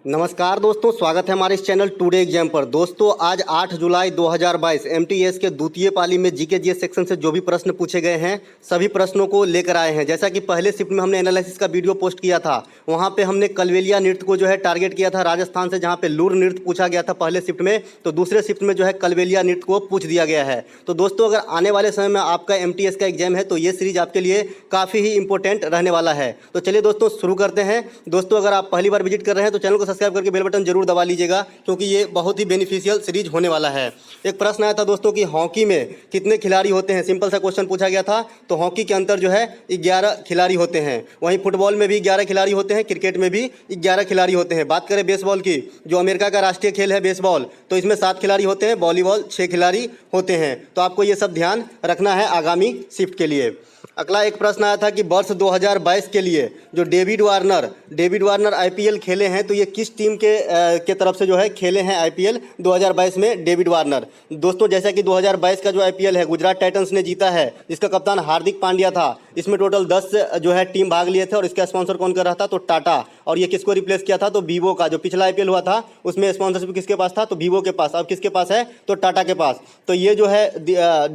नमस्कार दोस्तों, स्वागत है हमारे इस चैनल टुडे एग्जाम पर। दोस्तों आज 8 जुलाई 2022 एमटीएस के द्वितीय पाली में जीके जीएस सेक्शन से जो भी प्रश्न पूछे गए हैं सभी प्रश्नों को लेकर आए हैं। जैसा कि पहले शिफ्ट में हमने एनालिसिस का वीडियो पोस्ट किया था, वहां पे हमने कलबेलिया नृत्य को जो है टारगेट किया था राजस्थान से, जहाँ पे लूर नृत्य पूछा गया था पहले शिफ्ट में। तो दूसरे शिफ्ट में जो है कलबेलिया नृत्य को पूछ दिया गया है। तो दोस्तों अगर आने वाले समय में आपका एमटीएस का एग्जाम है तो ये सीरीज आपके लिए काफ़ी ही इंपॉर्टेंट रहने वाला है। तो चलिए दोस्तों शुरू करते हैं। दोस्तों अगर आप पहली बार विजिट कर रहे हैं तो चैनल को सब्सक्राइब करके बेल बटन जरूर दबा लीजिएगा, क्योंकि ये बहुत ही बेनिफिशियल सीरीज होने वाला है। एक प्रश्न आया था दोस्तों कि हॉकी में कितने खिलाड़ी होते हैं। सिंपल सा क्वेश्चन पूछा गया था। तो हॉकी के अंदर जो है 11 खिलाड़ी होते हैं। वहीं फुटबॉल में भी 11 खिलाड़ी होते हैं, क्रिकेट में भी 11 खिलाड़ी होते हैं। बात करें बेसबॉल की, जो अमेरिका का राष्ट्रीय खेल है बेसबॉल, तो इसमें 7 खिलाड़ी होते हैं। वॉलीबॉल 6 खिलाड़ी होते हैं। तो आपको ये सब ध्यान रखना है आगामी शिफ्ट के लिए। अगला एक प्रश्न आया था कि वर्ष 2022 के लिए जो डेविड वार्नर आईपीएल खेले हैं, तो ये किस टीम के तरफ से जो है खेले हैं आईपीएल 2022 में डेविड वार्नर। दोस्तों जैसा कि 2022 का जो आईपीएल है गुजरात टाइटंस ने जीता है, जिसका कप्तान हार्दिक पांड्या था। इसमें टोटल 10 जो है टीम भाग लिए थे और इसका स्पॉन्सर कौन कर रहा था, तो टाटा। और ये किसको रिप्लेस किया था, तो वीवो का। जो पिछला आईपीएल हुआ था उसमें स्पॉन्सरशिप किसके पास था, तो वीवो के पास। अब किसके पास है, तो टाटा के पास। तो ये जो है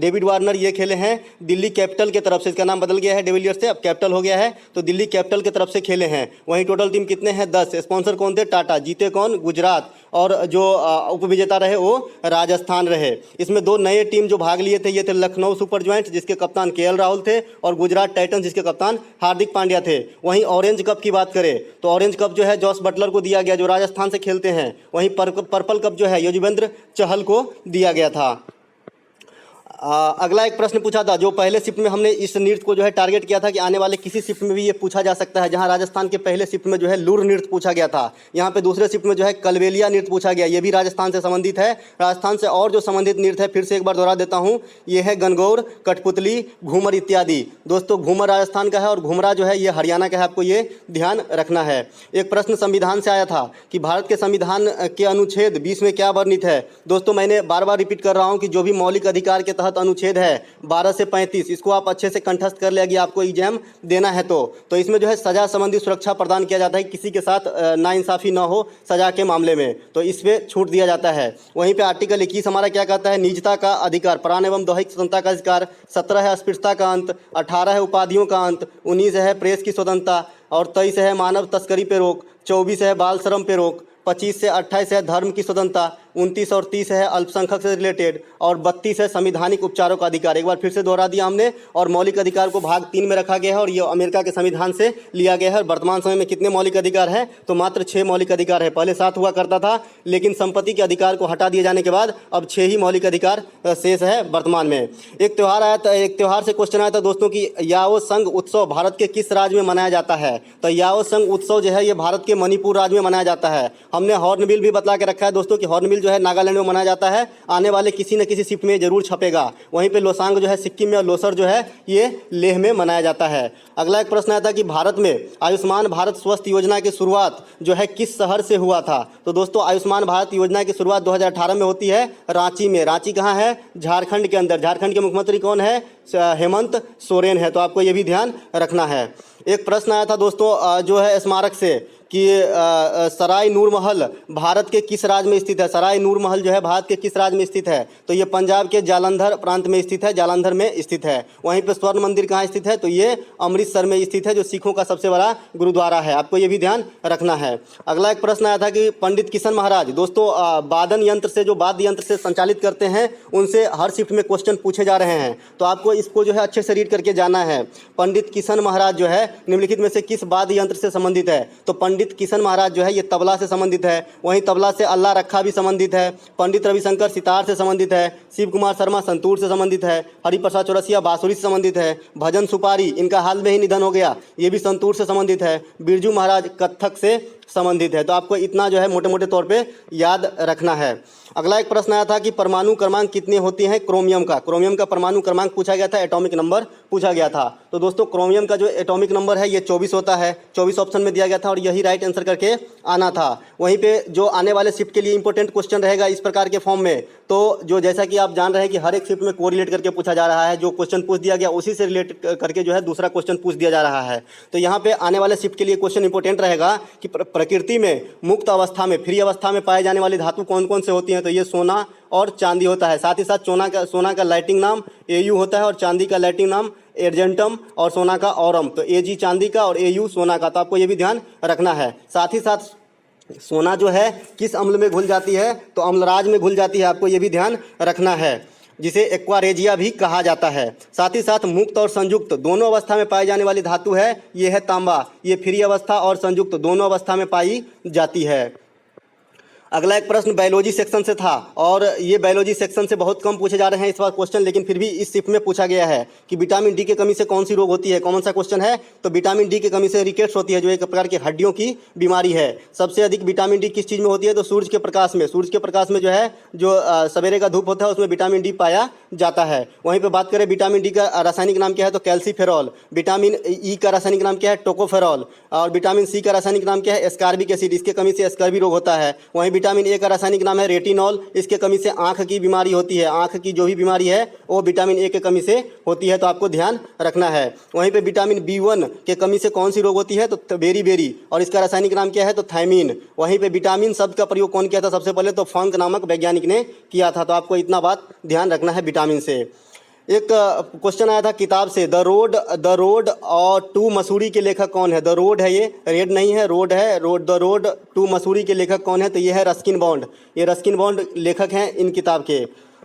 डेविड वार्नर ये खेले हैं दिल्ली कैपिटल की तरफ से। इसका नाम बदल गया है डिविलियर्स से, अब कैपिटल हो गया है। तो दिल्ली कैपिटल की तरफ से खेले हैं। वहीं टोटल टीम कितने हैं, 10। स्पॉन्सर कौन थे, टाटा। जीते कौन, गुजरात। और जो उपविजेता रहे वो राजस्थान रहे। इसमें 2 नए टीम जो भाग लिए थे, ये थे लखनऊ सुपर जॉइंट जिसके कप्तान केएल राहुल थे, और गुजरात टाइटंस जिसके कप्तान हार्दिक पांड्या थे। वहीं ऑरेंज कप की बात करें तो ऑरेंज कप जो है जॉस बटलर को दिया गया, जो राजस्थान से खेलते हैं। वहीं पर्पल कप जो है युजवेंद्र चहल को दिया गया था। अगला एक प्रश्न पूछा था, जो पहले शिफ्ट में हमने इस नृत्य को जो है टारगेट किया था कि आने वाले किसी शिफ्ट में भी ये पूछा जा सकता है। जहां राजस्थान के पहले शिफ्ट में जो है लूर नृत्य पूछा गया था, यहाँ पे दूसरे शिफ्ट में जो है कलबेलिया नृत्य पूछा गया। ये भी राजस्थान से संबंधित है। राजस्थान से और जो संबंधित नृत्य है फिर से एक बार दोहरा देता हूँ, ये है गणगौर, कठपुतली, घूमर इत्यादि। दोस्तों घूमर राजस्थान का है और घुमरा जो है ये हरियाणा का है, आपको ये ध्यान रखना है। एक प्रश्न संविधान से आया था कि भारत के संविधान के अनुच्छेद 20 में क्या वर्णित है। दोस्तों मैंने बार बार रिपीट कर रहा हूँ कि जो भी मौलिक अधिकार के तहत अनुच्छेद है 12 से 35, इसको आप अच्छे से कंठस्थ कर ले, आपको एग्जाम देना है तो इसमें जो है सजा संबंधी सुरक्षा प्रदान किया जाता है। किसी के साथ नाइंसाफी ना हो सजा के मामले में, तो इस पे छूट दिया जाता है। वहीं पे आर्टिकल 21 हमारा क्या कहता है, निजता का अधिकार, प्राण एवं दैहिक स्वतंत्रता का अधिकार। 17 है अस्पृश्यता का अंत। 18 है उपाधियों का अंत। 19 है प्रेस की स्वतंत्रता। और 23 है मानव तस्करी पे रोक। 24 है बाल श्रम पे रोक। 25 से 28 है धर्म की स्वतंत्रता। 29 और 30 है अल्पसंख्यक से रिलेटेड। और 32 है संवैधानिक उपचारों का अधिकार। एक बार फिर से दोहरा दिया हमने। और मौलिक अधिकार को भाग 3 में रखा गया है और ये अमेरिका के संविधान से लिया गया है। वर्तमान समय में कितने मौलिक अधिकार है, तो मात्र 6 मौलिक अधिकार है। पहले 7 हुआ करता था, लेकिन संपत्ति के अधिकार को हटा दिए जाने के बाद अब 6 ही मौलिक अधिकार शेष है वर्तमान में। एक त्यौहार से क्वेश्चन आया था दोस्तों कि याओ संघ उत्सव भारत के किस राज्य में मनाया जाता है। तो याओ संघ उत्सव जो है ये भारत के मणिपुर राज्य में मनाया जाता है। हमने हॉर्नबिल भी बतला के रखा है दोस्तों कि हॉर्नबिल जो है नागालैंड में मनाया जाता है। आने वाले किसी न किसी शिफ्ट में जरूर छपेगा। वहीं पे लोसांग जो है सिक्किम में और लोसर जो है ये लेह में मनाया जाता है। अगला एक प्रश्न आया था कि भारत में आयुष्मान भारत स्वास्थ्य योजना की शुरुआत जो है किस शहर से हुआ था। तो दोस्तों आयुष्मान भारत योजना की शुरुआत 2018 में होती है रांची में। रांची कहाँ है, झारखंड के अंदर। झारखंड के मुख्यमंत्री कौन है, हेमंत सोरेन है। तो आपको ये भी ध्यान रखना है। एक प्रश्न आया था दोस्तों जो है स्मारक से कि सराय नूर महल भारत के किस राज्य में स्थित है। सराय नूर महल जो है भारत के किस राज्य में स्थित है, तो ये पंजाब के जालंधर प्रांत में स्थित है, जालंधर में स्थित है। वहीं पे स्वर्ण मंदिर कहाँ स्थित है, तो ये अमृतसर में स्थित है, जो सिखों का सबसे बड़ा गुरुद्वारा है। आपको ये भी ध्यान रखना है। अगला एक प्रश्न आया था कि पंडित किशन महाराज, दोस्तों वादन यंत्र से, जो वाद्य यंत्र से संचालित करते हैं, उनसे हर शिफ्ट में क्वेश्चन पूछे जा रहे हैं। तो आपको इसको जो है अच्छे से रीड करके जाना है। पंडित किशन महाराज जो है निम्नलिखित में से किस वाद्य यंत्र से संबंधित है। तो पंडित किशन महाराज जो है ये तबला से संबंधित है। वहीं तबला से अल्लाह रखा भी संबंधित है। पंडित रविशंकर सितार से संबंधित है। शिव कुमार शर्मा संतूर से संबंधित है। हरिप्रसाद चौरसिया बांसुरी से संबंधित है। भजन सुपारी, इनका हाल में ही निधन हो गया, ये भी संतूर से संबंधित है। बिरजू महाराज कत्थक से संबंधित है। तो आपको इतना जो है मोटे मोटे तौर पे याद रखना है। अगला एक प्रश्न आया था कि परमाणु क्रमांक कितने होती हैं क्रोमियम का। क्रोमियम का परमाणु क्रमांक पूछा गया था, एटॉमिक नंबर पूछा गया था। तो दोस्तों क्रोमियम का जो एटॉमिक नंबर है ये 24 होता है, 24 ऑप्शन में दिया गया था और यही राइट आंसर करके आना था। वहीं पे जो आने वाले शिफ्ट के लिए इंपॉर्टेंट क्वेश्चन रहेगा इस प्रकार के फॉर्म में, तो जो जैसा कि आप जान रहे हैं कि हर एक शिफ्ट में कोरिलेट करके पूछा जा रहा है, जो क्वेश्चन पूछ दिया गया उसी से रिलेट करके जो है दूसरा क्वेश्चन पूछ दिया जा रहा है। तो यहाँ पे आने वाले शिफ्ट के लिए क्वेश्चन इंपॉर्टेंट रहेगा कि प्रकृति में मुक्त अवस्था में, फ्री अवस्था में पाए जाने वाली धातु कौन कौन से होती हैं, तो ये सोना और चांदी होता है। साथ ही साथ सोना का लैटिन नाम Au होता है और चांदी का लैटिन नाम एर्जेंटम और सोना का ऑरम। तो Ag चांदी का और Au सोना का, तो आपको ये भी ध्यान रखना है। साथ ही साथ सोना जो है किस अम्ल में घुल जाती है, तो अम्लराज में घुल जाती है, आपको ये भी ध्यान रखना है, जिसे एक्वारेजिया भी कहा जाता है। साथ ही साथ मुक्त और संयुक्त दोनों अवस्था में पाई जाने वाली धातु है ये है तांबा। ये फ्री अवस्था और संयुक्त दोनों अवस्था में पाई जाती है। अगला एक प्रश्न बायोलॉजी सेक्शन से था और ये बायोलॉजी सेक्शन से बहुत कम पूछे जा रहे हैं इस बार क्वेश्चन, लेकिन फिर भी इस शिफ्ट में पूछा गया है कि विटामिन डी की कमी से कौन सी रोग होती है। कौन सा क्वेश्चन है, तो विटामिन डी की कमी से रिकेट्स होती है, जो एक प्रकार की हड्डियों की बीमारी है। सबसे अधिक विटामिन डी किस चीज़ में होती है, तो सूरज के प्रकाश में। सूरज के प्रकाश में जो है जो सवेरे का धूप होता है उसमें विटामिन डी पाया जाता है। वहीं पर बात करें विटामिन डी का रासायनिक नाम क्या है, तो कैल्सीफेरॉल। विटामिन ई का रासायनिक नाम क्या है, टोकोफेरॉल। और विटामिन सी का रासायनिक नाम क्या है, एस्कार्बिक एसिड। इसके कमी से स्कर्वी रोग होता है। वहीं विटामिन ए का रासायनिक नाम है रेटिनॉल। इसके कमी से आंख की बीमारी होती है। आंख की जो भी बीमारी है वो विटामिन ए के कमी से होती है, तो आपको ध्यान रखना है। वहीं पे विटामिन B1 के कमी से कौन सी रोग होती है, तो बेरी और इसका रासायनिक नाम क्या है, तो थायमीन। वहीं पे विटामिन शब्द का प्रयोग कौन किया था सबसे पहले, तो फंक नामक वैज्ञानिक ने किया था। तो आपको इतना बात ध्यान रखना है विटामिन से। एक क्वेश्चन आया था किताब से, द रोड और टू मसूरी के लेखक कौन है। द रोड है, ये रेड नहीं है, रोड है, द रोड टू मसूरी के लेखक कौन है, तो ये है रस्किन बॉन्ड। ये रस्किन बॉन्ड लेखक हैं इन किताब के।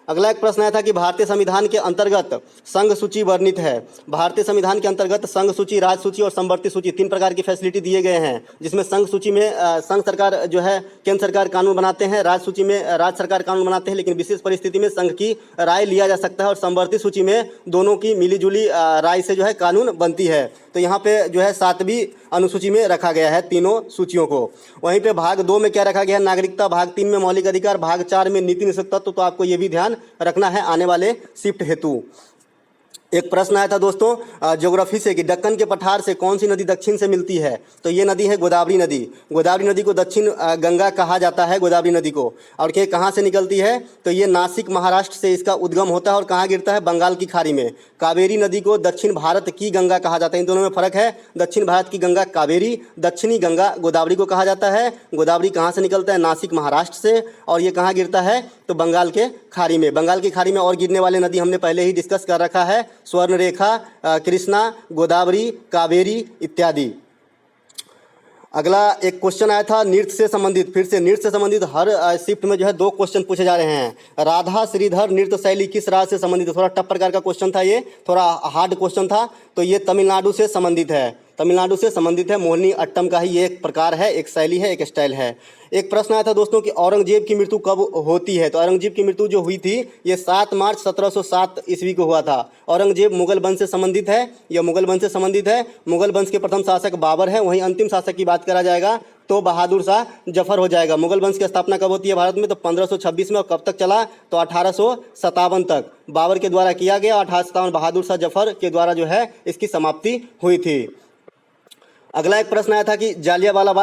अगला एक प्रश्न आया था कि भारतीय संविधान के अंतर्गत संघ सूची वर्णित है। भारतीय संविधान के अंतर्गत संघ सूची, राज्य सूची और समवर्ती सूची 3 प्रकार की फैसिलिटी दिए गए हैं, जिसमें संघ सूची में संघ सरकार जो है केंद्र सरकार कानून बनाते हैं, राज्य सूची में राज्य सरकार कानून बनाते हैं, लेकिन विशेष परिस्थिति में संघ की राय लिया जा सकता है, और समवर्ती सूची में दोनों की मिलीजुली राय से जो है कानून बनती है। तो यहाँ पे जो है 7वीं अनुसूची में रखा गया है तीनों सूचियों को। वहीं पे भाग 2 में क्या रखा गया है, नागरिकता। भाग 3 में मौलिक अधिकार। भाग 4 में नीति निषेध तत्व। तो आपको ये भी ध्यान रखना है आने वाले शिफ्ट हेतु। एक प्रश्न आया था दोस्तों ज्योग्राफी से कि दक्कन के पठार से कौन सी नदी दक्षिण से मिलती है, तो ये नदी है गोदावरी नदी। गोदावरी नदी को दक्षिण गंगा कहा जाता है, गोदावरी नदी को। और ये कहाँ से निकलती है, तो ये नासिक महाराष्ट्र से इसका उद्गम होता है और कहाँ गिरता है, बंगाल की खाड़ी में। कावेरी नदी को दक्षिण भारत की गंगा कहा जाता है। इन दोनों में फर्क है। दक्षिण भारत की गंगा कावेरी, दक्षिणी गंगा गोदावरी को कहा जाता है। गोदावरी कहाँ से निकलता है, नासिक महाराष्ट्र से, और ये कहाँ गिरता है, तो बंगाल के खाड़ी में। बंगाल की खाड़ी में और गिरने वाले नदी हमने पहले ही डिस्कस कर रखा है, स्वर्णरेखा, कृष्णा, गोदावरी, कावेरी इत्यादि। अगला एक क्वेश्चन आया था नृत्य से संबंधित। फिर से नृत्य से संबंधित हर शिफ्ट में जो है 2 क्वेश्चन पूछे जा रहे हैं। राधा श्रीधर नृत्य शैली किस राज्य से संबंधित है। थोड़ा टफ प्रकार का क्वेश्चन था, ये थोड़ा हार्ड क्वेश्चन था। तो ये तमिलनाडु से संबंधित है, तमिलनाडु से संबंधित है। मोहिनी अट्टम का ही ये एक प्रकार है, एक शैली है, एक स्टाइल है। एक प्रश्न आया था दोस्तों कि औरंगजेब की मृत्यु कब होती है, तो औरंगजेब की मृत्यु जो हुई थी ये 7 मार्च 1707 ईस्वी को हुआ था। औरंगजेब मुगल वंश से संबंधित है, यह मुगल वंश से संबंधित है। मुगल वंश के प्रथम शासक बाबर हैं। वहीं अंतिम शासक की बात करा जाएगा तो बहादुर शाह जफर हो जाएगा। मुगल वंश की स्थापना कब होती है भारत में, तो 1526 में। और कब तक चला, तो 1857 तक बाबर के द्वारा किया गया। 1857 बहादुर शाह जफर के द्वारा जो है इसकी समाप्ति हुई थी। अगला एक प्रश्न आया था कि जालियांवाला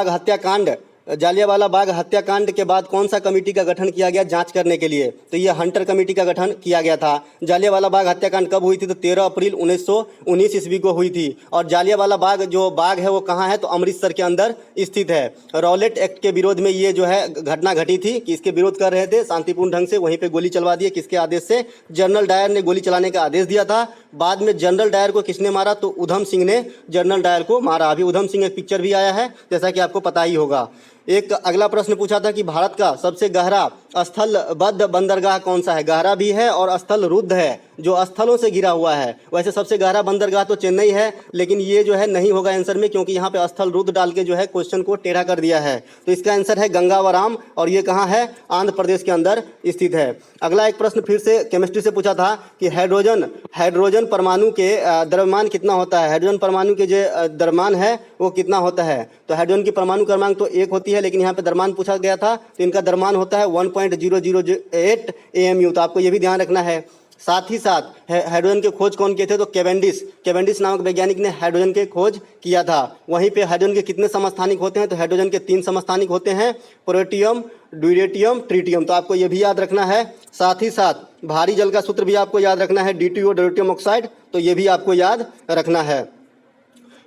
बाग हत्याकांड के बाद कौन सा कमेटी का गठन किया गया जांच करने के लिए, तो ये हंटर कमेटी का गठन किया गया था। जालियांवाला बाग हत्याकांड कब हुई थी, तो 13 अप्रैल 1919 ईस्वी को हुई थी। और जालियांवाला बाग जो बाग है वो कहाँ है, तो अमृतसर के अंदर स्थित है। रॉलेट एक्ट के विरोध में ये जो है घटना घटी थी कि इसके विरोध कर रहे थे शांतिपूर्ण ढंग से, वहीं पर गोली चलवा दिए। किसके आदेश से, जनरल डायर ने गोली चलाने का आदेश दिया था। बाद में जनरल डायर को किसने मारा, तो उधम सिंह ने जनरल डायर को मारा। अभी उधम सिंह एक पिक्चर भी आया है, जैसा कि आपको पता ही होगा। एक अगला प्रश्न पूछा था कि भारत का सबसे गहरा स्थलबद्ध बंदरगाह कौन सा है। गहरा भी है और स्थल रुद्ध है, जो स्थलों से घिरा हुआ है। वैसे सबसे गहरा बंदरगाह तो चेन्नई है, लेकिन ये जो है नहीं होगा आंसर में, क्योंकि यहाँ पे स्थल रुद्ध डाल के जो है क्वेश्चन को टेढ़ा कर दिया है। तो इसका आंसर है गंगावराम, और ये कहाँ है, आंध्र प्रदेश के अंदर स्थित है। अगला एक प्रश्न फिर से केमिस्ट्री से पूछा था कि हाइड्रोजन परमाणु के द्रव्यमान कितना होता है। हाइड्रोजन परमाणु के जो द्रव्यमान है वो कितना होता है, तो हाइड्रोजन की परमाणु क्रमांक तो 1 होती है, लेकिन यहाँ पे द्रव्यमान पूछा गया था, तो इनका द्रव्यमान होता है 1.008 AMU। तो आपको ये भी ध्यान रखना है। साथ ही साथ हाइड्रोजन के खोज कौन किए थे? तो केवेंडिश नामक वैज्ञानिक ने हाइड्रोजन के खोज किया था। वहीं पे हाइड्रोजन के कितने समस्थानिक होते हैं? तो हाइड्रोजन के 3 समस्थानिक होते हैं, प्रोटियम, ड्यूरेटियम, ट्रिटियम। तो आपको ये भी याद रखना है। साथ ही साथ भारी जल का सूत्र भी आपको याद रखना है, DTO, ड्यूरेटियम ऑक्साइड। तो ये भी आपको याद रखना है।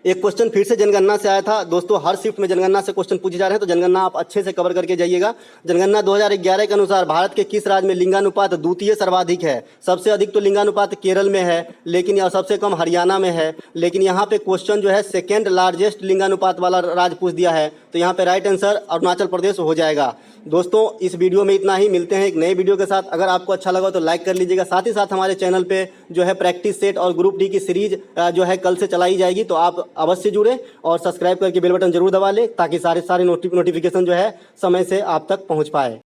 एक क्वेश्चन फिर से जनगणना से आया था दोस्तों। हर शिफ्ट में जनगणना से क्वेश्चन पूछे जा रहे हैं, तो जनगणना आप अच्छे से कवर करके जाइएगा। जनगणना 2011 के अनुसार भारत के किस राज्य में लिंगानुपात द्वितीय सर्वाधिक है? सबसे अधिक तो लिंगानुपात केरल में है, लेकिन यह सबसे कम हरियाणा में है। लेकिन यहाँ पे क्वेश्चन जो है सेकेंड लार्जेस्ट लिंगानुपात वाला राज्य पूछ दिया है, तो यहाँ पे राइट आंसर अरुणाचल प्रदेश हो जाएगा। दोस्तों इस वीडियो में इतना ही, मिलते हैं एक नए वीडियो के साथ। अगर आपको अच्छा लगा तो लाइक कर लीजिएगा। साथ ही साथ हमारे चैनल पे जो है प्रैक्टिस सेट और ग्रुप डी की सीरीज जो है कल से चलाई जाएगी, तो आप अवश्य जुड़े और सब्सक्राइब करके बेल बटन जरूर दबा लें, ताकि सारे नोटिफिकेशन जो है समय से आप तक पहुंच पाए।